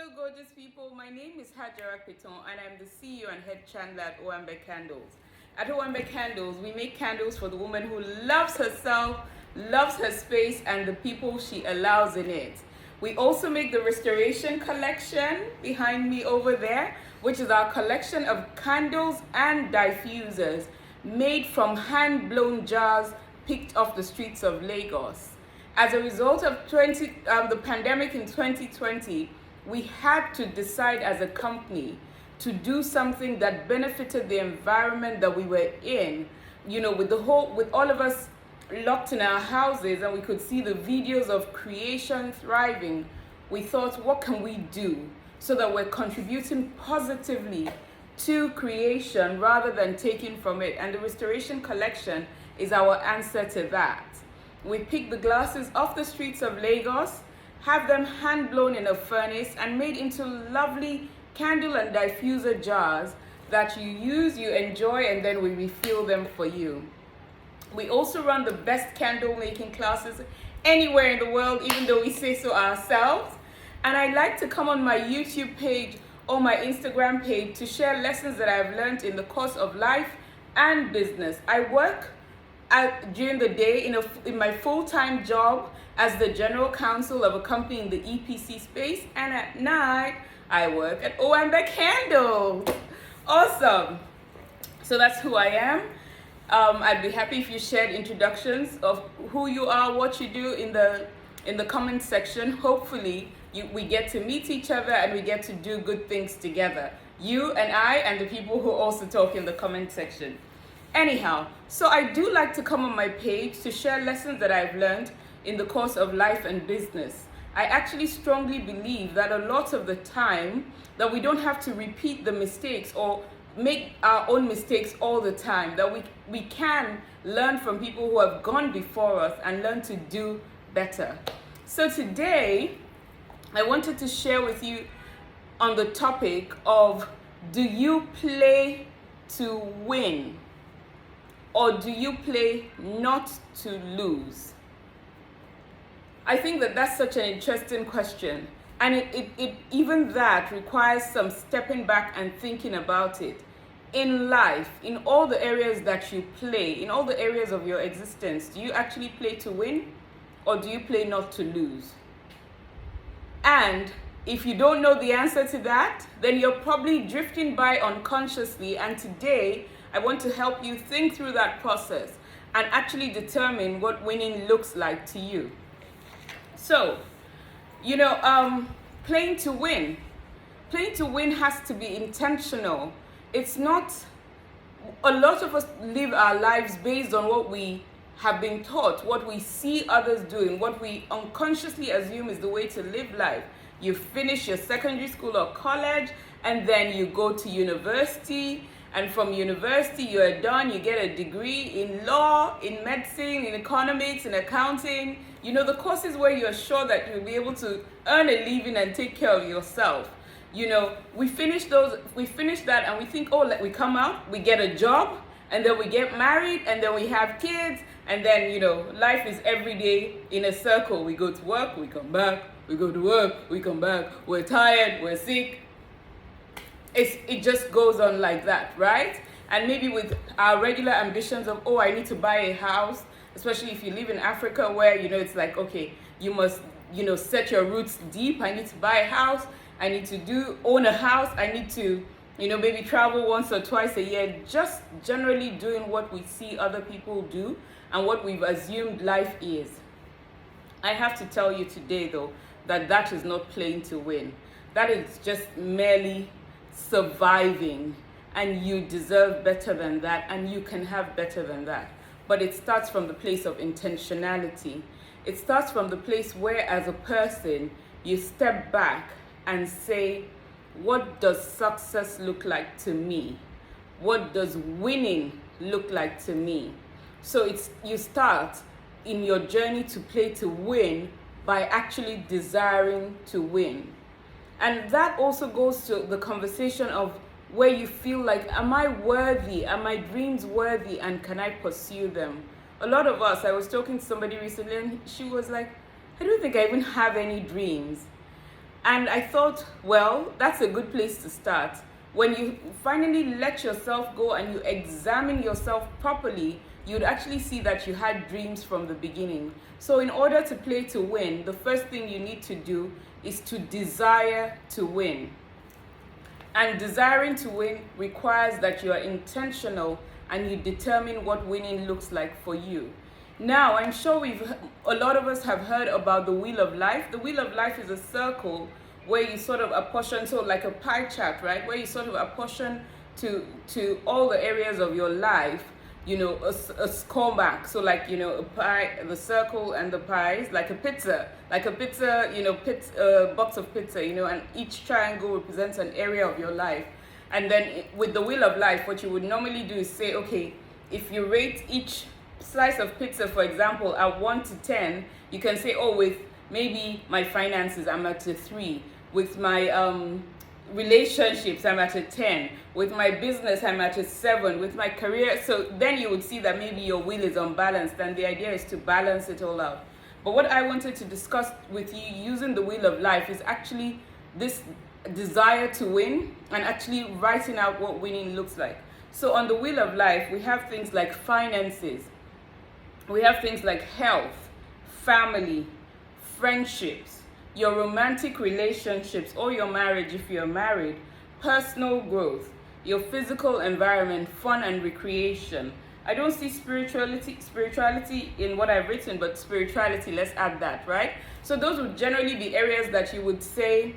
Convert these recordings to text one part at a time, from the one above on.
Hello, gorgeous people. My name is Hajara Piton, and I'm the CEO and head chandler at Owambe Candles. At Owambe Candles, we make candles for the woman who loves herself, loves her space, and the people she allows in it. We also make the Restoration Collection behind me over there, which is our collection of candles and diffusers made from hand-blown jars picked off the streets of Lagos. As a result of the pandemic in 2020, we had to decide as a company to do something that benefited the environment that we were in. With all of us locked in our houses and we could see the videos of creation thriving, we thought, what can we do so that we're contributing positively to creation rather than taking from it? And the Restoration Collection is our answer to that. We pick the glasses off the streets of Lagos, have them hand blown in a furnace and made into lovely candle and diffuser jars that you use, you enjoy, and then we refill them for you. We also run the best candle making classes anywhere in the world, even though we say so ourselves. And I like to come on my YouTube page or my Instagram page to share lessons that I've learned in the course of life and business. I work during the day in my full-time job as the general counsel of a company in the EPC space, and at night I work at Owambe Candles. Awesome. So that's who I am. I'd be happy if you shared introductions of who you are, what you do in the comment section. Hopefully we get to meet each other and we get to do good things together. You and I and the people who also talk in the comment section. Anyhow, so I do like to come on my page to share lessons that I've learned in the course of life and business. I actually strongly believe that a lot of the time that we don't have to repeat the mistakes or make our own mistakes all the time, that we can learn from people who have gone before us and learn to do better. So today, I wanted to share with you on the topic of, do you play to win? Or do you play not to lose? I think that that's such an interesting question. And it even that requires some stepping back and thinking about it. In life, in all the areas that you play, in all the areas of your existence, do you actually play to win? Or do you play not to lose? And if you don't know the answer to that, then you're probably drifting by unconsciously. And today, I want to help you think through that process and actually determine what winning looks like to you. So, playing to win. Playing to win has to be intentional. It's not, a lot of us live our lives based on what we have been taught, what we see others doing, what we unconsciously assume is the way to live life. You finish your secondary school or college, and then you go to university. And from university, you are done, you get a degree in law, in medicine, in economics, in accounting. The courses where you're sure that you'll be able to earn a living and take care of yourself. We finish that and we think, we come out, we get a job, and then we get married, and then we have kids, and then, life is every day in a circle. We go to work, we come back, we go to work, we come back, we're tired, we're sick. It just goes on like that, right? And maybe with our regular ambitions of, I need to buy a house, especially if you live in Africa where, it's like, okay, you must, set your roots deep. I need to buy a house. I need to own a house. I need to, maybe travel once or twice a year, just generally doing what we see other people do and what we've assumed life is. I have to tell you today, though, that is not playing to win. That is just merely surviving, and you deserve better than that, and you can have better than that. But it starts from the place of intentionality. It starts from the place where, as a person, you step back and say, what does success look like to me? What does winning look like to me? So you start in your journey to play to win by actually desiring to win. And that also goes to the conversation of where you feel like, am I worthy? Are my dreams worthy? And can I pursue them? A lot of us, I was talking to somebody recently and she was like, I don't think I even have any dreams. And I thought, well, that's a good place to start. When you finally let yourself go and you examine yourself properly, you'd actually see that you had dreams from the beginning. So in order to play to win, the first thing you need to do is to desire to win. And desiring to win requires that you are intentional and you determine what winning looks like for you. Now, I'm sure a lot of us have heard about the wheel of life. The wheel of life is a circle where you sort of apportion, so like a pie chart, right? Where you sort of apportion to all the areas of your life, a score mark. So like, a pie, the circle and the pies, like a pizza, box of pizza, and each triangle represents an area of your life. And then with the wheel of life, what you would normally do is say, okay, if you rate each slice of pizza, for example, at 1 to 10, you can say, oh, with maybe my finances, I'm at a 3. With my relationships, I'm at a 10. With my business, I'm at a 7. With my career, so then you would see that maybe your wheel is unbalanced, and the idea is to balance it all out. But what I wanted to discuss with you using the wheel of life is actually this desire to win and actually writing out what winning looks like. So on the wheel of life, we have things like finances, we have things like health, family, friendships, your romantic relationships or your marriage if you're married, personal growth, your physical environment, fun and recreation. I don't see spirituality in what I've written, but spirituality, let's add that, right? So those would generally be areas that you would say,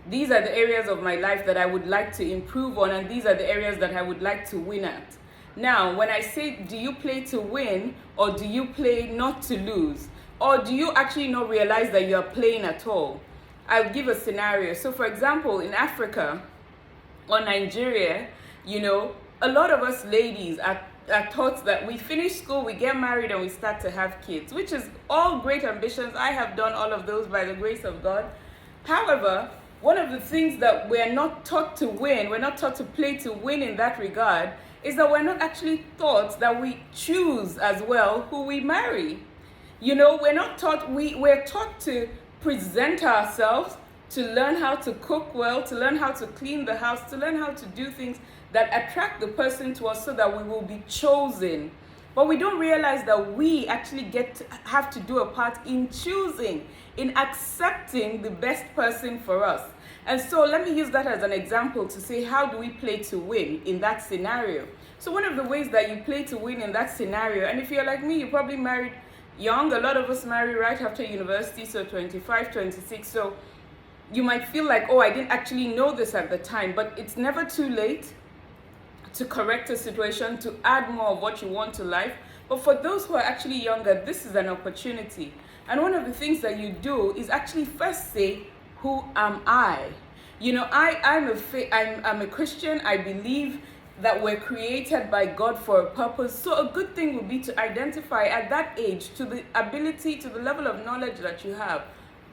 these are the areas of my life that I would like to improve on, and these are the areas that I would like to win at. Now, when I say, do you play to win or do you play not to lose? Or do you actually not realize that you are playing at all? I'll give a scenario. So for example, in Africa or Nigeria, a lot of us ladies are taught that we finish school, we get married, and we start to have kids, which is all great ambitions. I have done all of those by the grace of God. However, one of the things that we're not taught to win, we're not taught to play to win in that regard, is that we're not actually taught that we choose as well who we marry. We're not taught, we're taught to present ourselves, to learn how to cook well, to learn how to clean the house, to learn how to do things that attract the person to us so that we will be chosen. But we don't realize that we actually have to do a part in choosing, in accepting the best person for us. And so let me use that as an example to say, how do we play to win in that scenario? So one of the ways that you play to win in that scenario, and if you're like me, you probably married young. A lot of us marry right after university, so 25, 26. So you might feel like, oh, I didn't actually know this at the time, but it's never too late to correct a situation, to add more of what you want to life. But for those who are actually younger, this is an opportunity. And one of the things that you do is actually first say, who am I? I'm a Christian. I believe that we're created by God for a purpose. So a good thing would be to identify at that age, to the ability, to the level of knowledge that you have,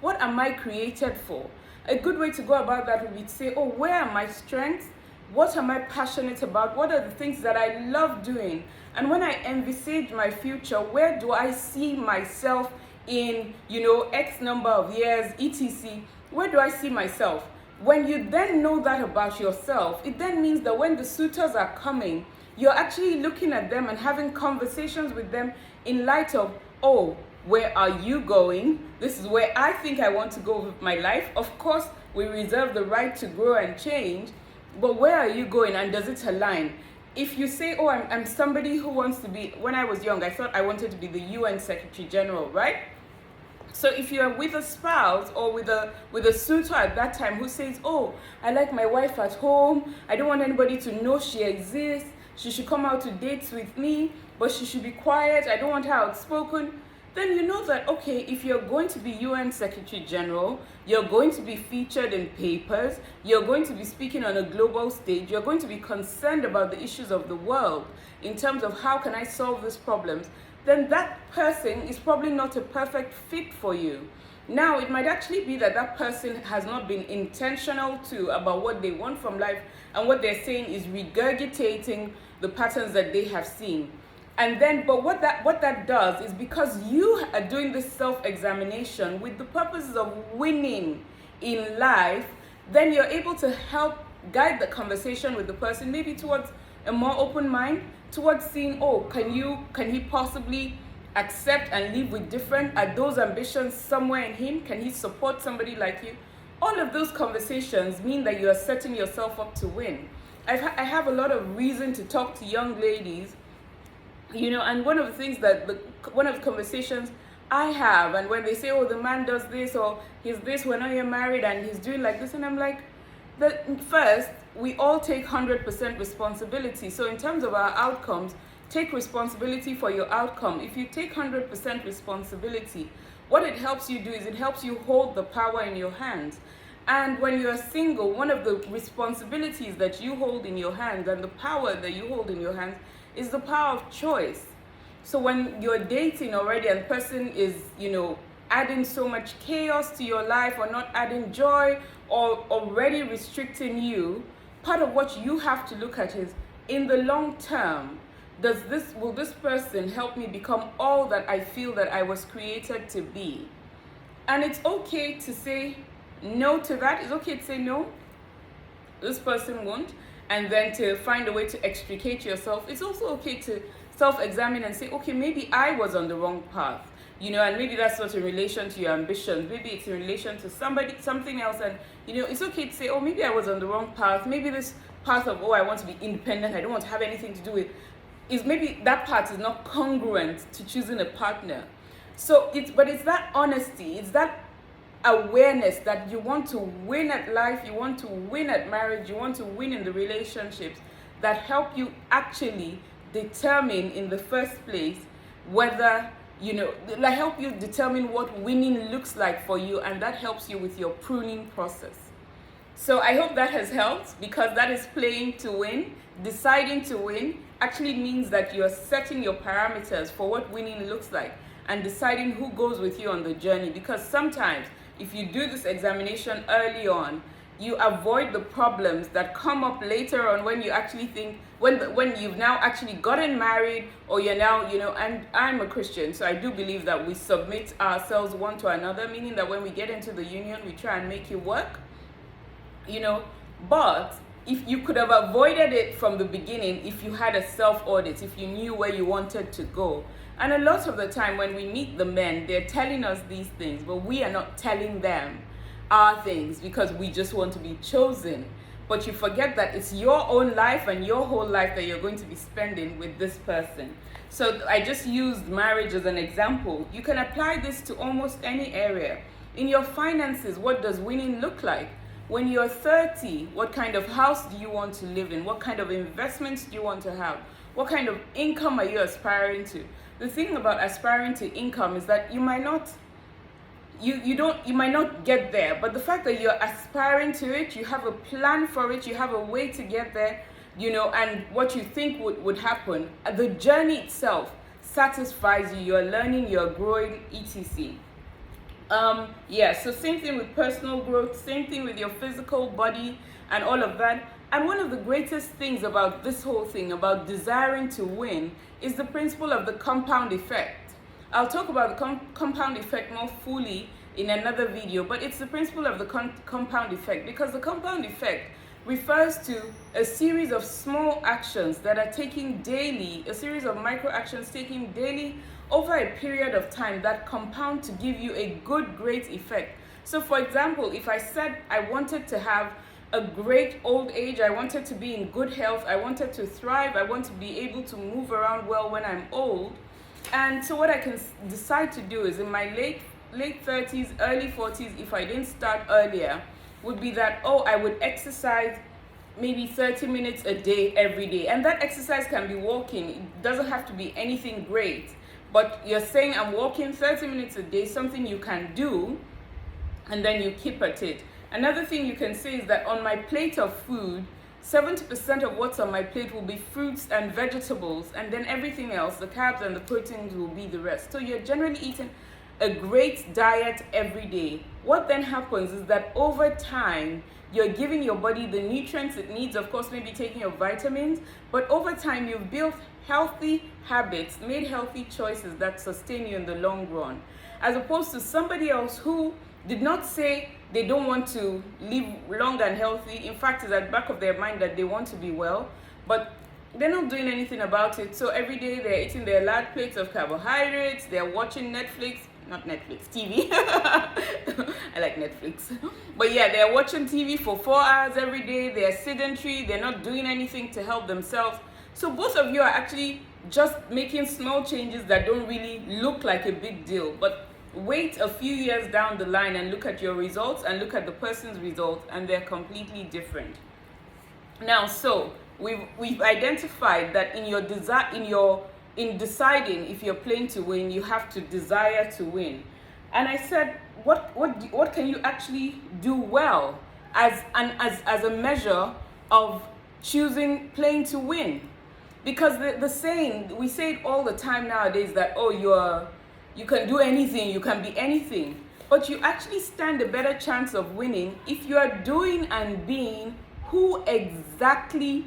what am I created for? A good way to go about that would be to say, oh, where are my strengths? What am I passionate about? What are the things that I love doing? And when I envisage my future, where do I see myself in, X number of years, etc.? Where do I see myself? When you then know that about yourself, it then means that when the suitors are coming, you're actually looking at them and having conversations with them in light of, oh, where are you going? This is where I think I want to go with my life. Of course, we reserve the right to grow and change, but where are you going and does it align? If you say, oh, I'm somebody who wants to be, when I was young, I thought I wanted to be the UN Secretary General, right? So if you're with a spouse or with a suitor at that time who says, oh, I like my wife at home, I don't want anybody to know she exists, she should come out to dates with me, but she should be quiet, I don't want her outspoken, then you know that, okay, if you're going to be UN Secretary General, you're going to be featured in papers, you're going to be speaking on a global stage, you're going to be concerned about the issues of the world in terms of how can I solve these problems, then that person is probably not a perfect fit for you. Now, it might actually be that that person has not been intentional about what they want from life, and what they're saying is regurgitating the patterns that they have seen. And then, but what that does is, because you are doing this self-examination with the purposes of winning in life, then you're able to help guide the conversation with the person, maybe towards a more open mind, towards seeing, oh, can he possibly accept and live with different, are those ambitions somewhere in him? Can he support somebody like you? All of those conversations mean that you are setting yourself up to win. I have a lot of reason to talk to young ladies, and one of the things that one of the conversations I have, and when they say, oh, the man does this, or he's this when you're married, and he's doing like this, and I'm like, first, we all take 100% responsibility. So in terms of our outcomes, take responsibility for your outcome. If you take 100% responsibility, what it helps you do is it helps you hold the power in your hands. And when you're single, one of the responsibilities that you hold in your hands and the power that you hold in your hands is the power of choice. So when you're dating already and the person is, adding so much chaos to your life, or not adding joy, or already restricting you, part of what you have to look at is, in the long term, will this person help me become all that I feel that I was created to be? And it's okay to say no to that. It's okay to say no, this person won't, and then to find a way to extricate yourself. It's also okay to self-examine and say, okay, maybe I was on the wrong path, and maybe that's not in relation to your ambitions. Maybe it's in relation to something else, and it's okay to say, oh, maybe I was on the wrong path. Maybe this path of, I want to be independent, I don't want to have anything to do with, maybe that part is not congruent to choosing a partner. So but it's that honesty, it's that awareness that you want to win at life, you want to win at marriage, you want to win in the relationships, that help you actually determine in the first place whether, like help you determine what winning looks like for you, and that helps you with your pruning process. So I hope that has helped, because that is playing to win. Deciding to win actually means that you're setting your parameters for what winning looks like and deciding who goes with you on the journey. Because sometimes if you do this examination early on, you avoid the problems that come up later on when you actually think, when you've now actually gotten married, or you're now, and I'm a Christian, so I do believe that we submit ourselves one to another, meaning that when we get into the union, we try and make it work, but if you could have avoided it from the beginning, if you had a self-audit, if you knew where you wanted to go. And a lot of the time when we meet the men, they're telling us these things, but we are not telling them our things because we just want to be chosen. But you forget that it's your own life and your whole life that you're going to be spending with this person. So I just used marriage as an example. You can apply this to almost any area. In your finances, what does winning look like? When you're 30, what kind of house do you want to live in? What kind of investments do you want to have? What kind of income are you aspiring to? The thing about aspiring to income is that you might not get there, but the fact that you're aspiring to it, you have a plan for it, you have a way to get there, and what you think would happen, the journey itself satisfies you, you're learning, you're growing, etc. So same thing with personal growth, same thing with your physical body and all of that. And one of the greatest things about this whole thing, about desiring to win, is the principle of the compound effect. I'll talk about the compound effect more fully in another video, but it's the principle of the compound effect, because the compound effect refers to a series of small actions that are taken daily, a series of micro actions taken daily over a period of time that compound to give you a great effect. So for example, if I said I wanted to have a great old age, I wanted to be in good health, I wanted to thrive, I want to be able to move around well when I'm old. And so what I can decide to do is in my late 30s, early 40s, if I didn't start earlier, would be that, I would exercise maybe 30 minutes a day every day. And that exercise can be walking. It doesn't have to be anything great. But you're saying I'm walking 30 minutes a day, something you can do, and then you keep at it. Another thing you can say is that on my plate of food, 70% of what's on my plate will be fruits and vegetables, and then everything else, the carbs and the proteins, will be the rest. So you're generally eating a great diet every day. What then happens is that over time, you're giving your body the nutrients it needs, of course, maybe taking your vitamins, but over time, you've built healthy habits, made healthy choices that sustain you in the long run, as opposed to somebody else who did not say they don't want to live long and healthy. In fact, it's at the back of their mind that they want to be well, but they're not doing anything about it. So every day they're eating their large plates of carbohydrates, they're watching Netflix, not Netflix, TV. I like Netflix. But yeah, they're watching TV for 4 hours every day, they're sedentary, they're not doing anything to help themselves. So both of you are actually just making small changes that don't really look like a big deal. But wait a few years down the line and look at your results and look at the person's results, and they're completely different. Now, so we've identified that in deciding if you're playing to win, you have to desire to win. And I said, what can you actually do well as a measure of choosing playing to win? Because the saying, we say it all the time nowadays, that you can do anything, you can be anything, but you actually stand a better chance of winning if you are doing and being who exactly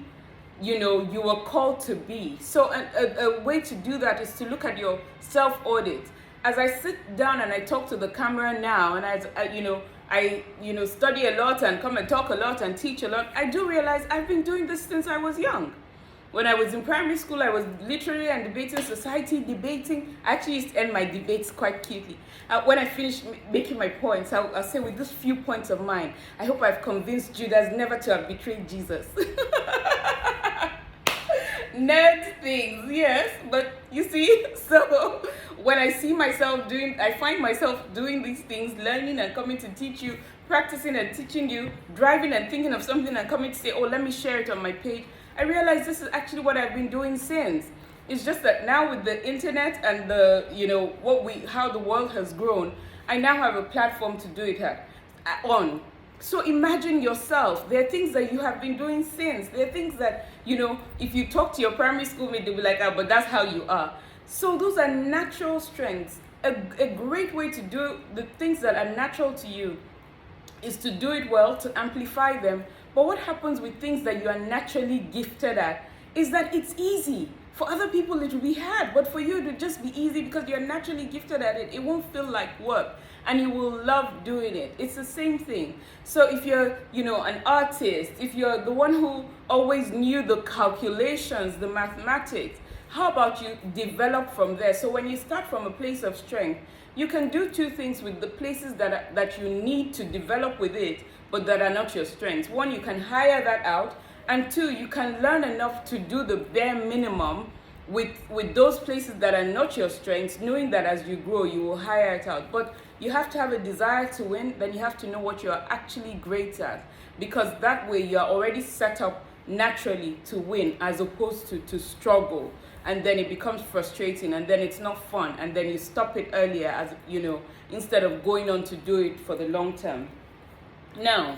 you were called to be. So a way to do that is to look at your self-audit. As I sit down and I talk to the camera now, and I study a lot and come and talk a lot and teach a lot, I do realize I've been doing this since I was young. When I was in primary school, I was literary and debating society, debating. I actually used to end my debates quite cutely. When I finish making my points, I'll say, with these few points of mine, I hope I've convinced Judas never to have betrayed Jesus. Nerd things, yes, but you see, so when I see myself I find myself doing these things, learning and coming to teach you, practicing and teaching you, driving and thinking of something and coming to say, oh, let me share it on my page. I realize this is actually what I've been doing since. It's just that now with the internet and how the world has grown, I now have a platform to do it on. So imagine yourself. There are things that you have been doing since. There are things that, if you talk to your primary school mate, they'll be like, but that's how you are. So those are natural strengths. A great way to do the things that are natural to you is to do it well, to amplify them. But what happens with things that you are naturally gifted at is that it's easy. For other people, it will be hard, but for you, it will just be easy because you're naturally gifted at it. It won't feel like work, and you will love doing it. It's the same thing. So if you're, an artist, if you're the one who always knew the calculations, the mathematics, how about you develop from there? So when you start from a place of strength, you can do two things with the places that you need to develop with it, but that are not your strengths. One, you can hire that out, and two, you can learn enough to do the bare minimum with those places that are not your strengths, knowing that as you grow, you will hire it out. But you have to have a desire to win, then you have to know what you're actually great at, because that way you're already set up naturally to win as opposed to struggle. And then it becomes frustrating, and then it's not fun, and then you stop it earlier, instead of going on to do it for the long term. Now,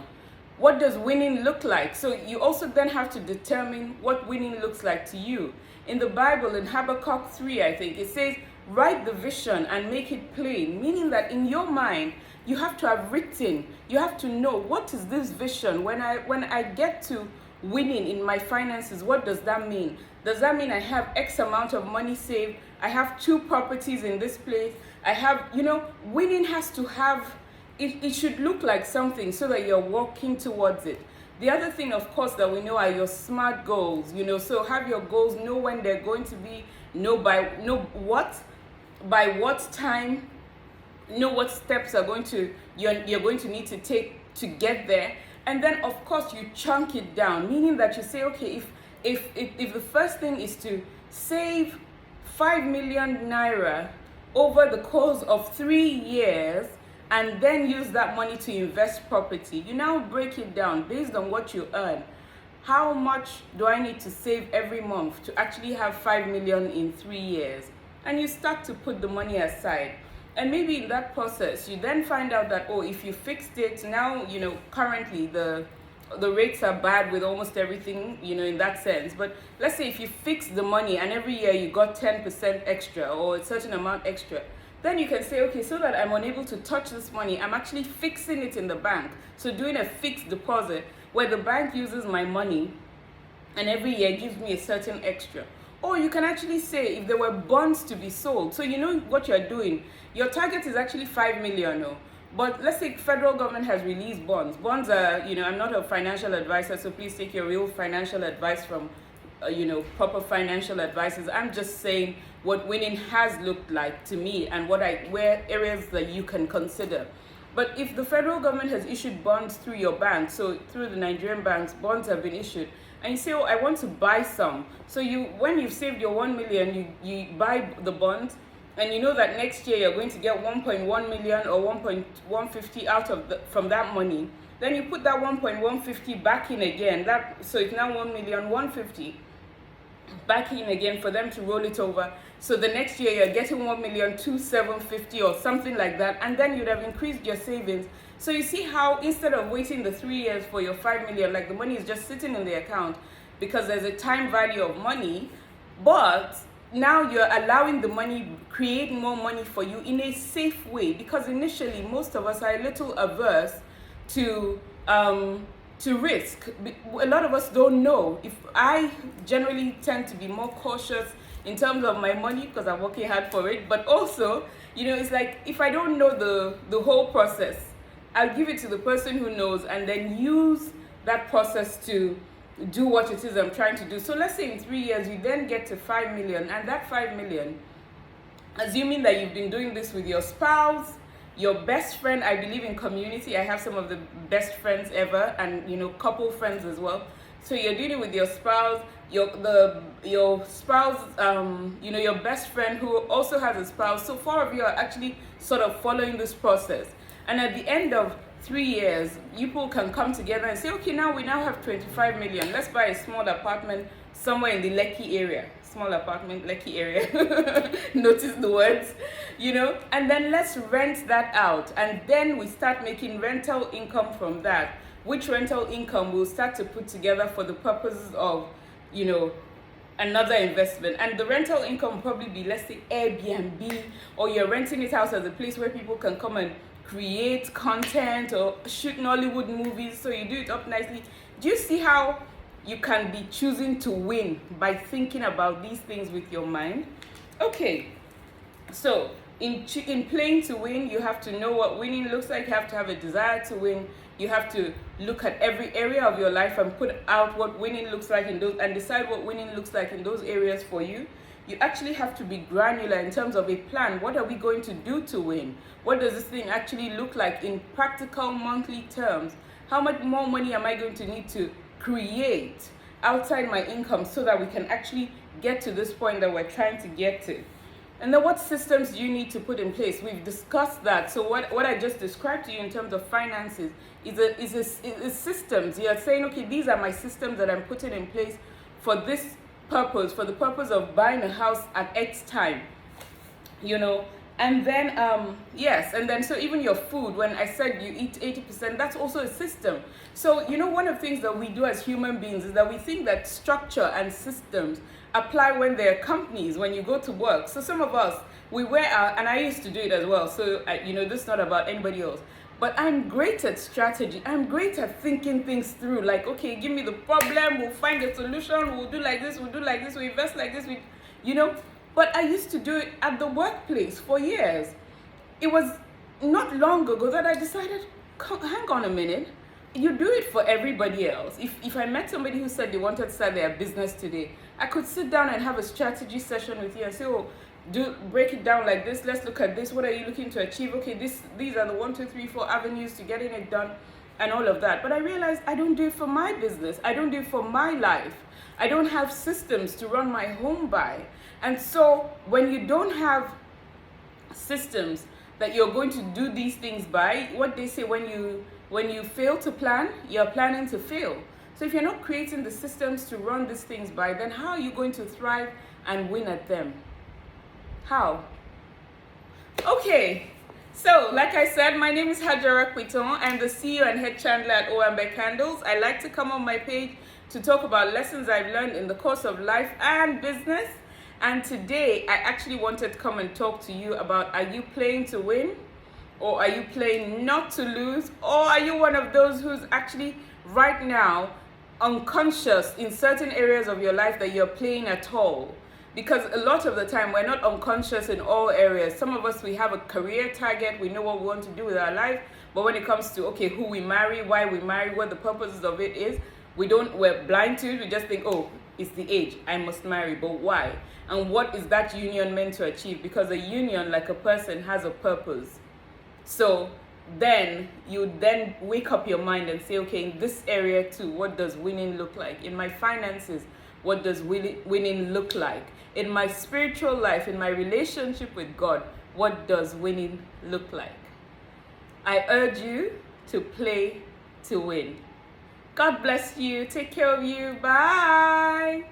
what does winning look like? So you also then have to determine what winning looks like to you. In the Bible, in Habakkuk 3, I think, it says, write the vision and make it plain, meaning that in your mind, you have to have written, you have to know, what is this vision? When I get to winning in my finances, what does that mean? Does that mean I have X amount of money saved? I have 2 properties in this place. I have, winning has to have, it should look like something so that you're walking towards it. The other thing, of course, that we know are your SMART goals, so have your goals, know when they're going to be, by what time, know what steps you're going to need to take to get there. And then, of course, you chunk it down, meaning that you say, okay, if the first thing is to save 5 million naira over the course of 3 years, and then use that money to invest property, you now break it down based on what you earn. How much do I need to save every month to actually have 5 million in 3 years? And you start to put the money aside. And maybe in that process, you then find out that, if you fixed it, now, currently the rates are bad with almost everything, in that sense. But let's say if you fix the money and every year you got 10% extra or a certain amount extra, then you can say, okay, so that I'm unable to touch this money, I'm actually fixing it in the bank. So doing a fixed deposit where the bank uses my money and every year gives me a certain extra. Or you can actually say, if there were bonds to be sold, so you know what you're doing, your target is actually 5 million, But let's say federal government has released bonds. Bonds are, I'm not a financial advisor, so please take your real financial advice from, proper financial advisors. I'm just saying what winning has looked like to me and where areas that you can consider. But if the federal government has issued bonds through your bank, so through the Nigerian banks, bonds have been issued, and you say, oh, I want to buy some. So when you've saved your 1 million, you buy the bonds, and you know that next year you're going to get 1.1 million or 1.150 from that money. Then you put that 1.150 back in again. So it's now 1,150,000 back in again for them to roll it over. So the next year you're getting 1,270,000 or something like that, and then you'd have increased your savings. So you see how instead of waiting the 3 years for your 5 million, like the money is just sitting in the account because there's a time value of money, but now you're allowing the money create more money for you in a safe way, because initially most of us are a little averse to risk. A lot of us don't know. If I generally tend to be more cautious in terms of my money because I'm working hard for it, but also, it's like if I don't know the whole process, I'll give it to the person who knows and then use that process to do what it is I'm trying to do. So let's say in 3 years you then get to 5 million, and that 5 million, assuming that you've been doing this with your spouse, your best friend. I believe in community. I have some of the best friends ever, and couple friends as well. So you're doing it with your spouse, your spouse, your best friend who also has a spouse. So 4 of you are actually sort of following this process. And at the end of 3 years, people can come together and say, okay, we now have 25 million. Let's buy a small apartment somewhere in the Lekki area. Small apartment, Lekki area. Notice the words, and then let's rent that out. And then we start making rental income from that, which rental income we'll start to put together for the purposes of, another investment. And the rental income will probably be, let's say, Airbnb, or you're renting it out as a place where people can come and create content or shoot Nollywood movies. So you do it up nicely. Do you see how you can be choosing to win by thinking about these things with your mind? Okay, so in playing to win, you have to know what winning looks like. You have to have a desire to win. You have to look at every area of your life and put out what winning looks like in those, and decide what winning looks like in those areas for you. You actually have to be granular in terms of a plan. What are we going to do to win? What does this thing actually look like in practical monthly terms? How much more money am I going to need to create outside my income so that we can actually get to this point that we're trying to get to? And then what systems do you need to put in place? We've discussed that. So what I just described to you in terms of finances is systems. You're saying, okay, these are my systems that I'm putting in place for this purpose, for the purpose of buying a house at X time, and then yes, and then so even your food, when I said you eat 80%, that's also a system. So one of the things that we do as human beings is that we think that structure and systems apply when they're companies, when you go to work. So some of us, we wear our, and I used to do it as well, so this is not about anybody else, but I'm great at strategy. I'm great at thinking things through. Like, okay, give me the problem, we'll find a solution, we'll do like this, we invest like this, But I used to do it at the workplace for years. It was not long ago that I decided, hang on a minute, you do it for everybody else. If I met somebody who said they wanted to start their business today, I could sit down and have a strategy session with you and say, break it down like this. Let's look at this. What are you looking to achieve? Okay, these are the 1, 2, 3, 4 avenues to getting it done, and all of that. But I realized I don't do it for my business. I don't do it for my life. I don't have systems to run my home by. And so when you don't have systems that you're going to do these things by, what they say, when you fail to plan, you're planning to fail. So if you're not creating the systems to run these things by, then how are you going to thrive and win at them? How? Okay, so like I said, my name is Hajara Quiton. I'm the CEO and head chandler at Owambe Candles. I like to come on my page to talk about lessons I've learned in the course of life and business. And today, I actually wanted to come and talk to you about, are you playing to win? Or are you playing not to lose? Or are you one of those who's actually right now unconscious in certain areas of your life that you're playing at all? Because a lot of the time we're not unconscious in all areas. Some of us, we have a career target, we know what we want to do with our life, but when it comes to, okay, who we marry, why we marry, what the purposes of it is, we're blind to it. We just think, oh, it's the age, I must marry. But why? And what is that union meant to achieve? Because a union, like a person, has a purpose. So then you then wake up your mind and say, okay, in this area too, what does winning look like? In my finances, what does winning look like? In my spiritual life, in my relationship with God, what does winning look like? I urge you to play to win. God bless you. Take care of you. Bye.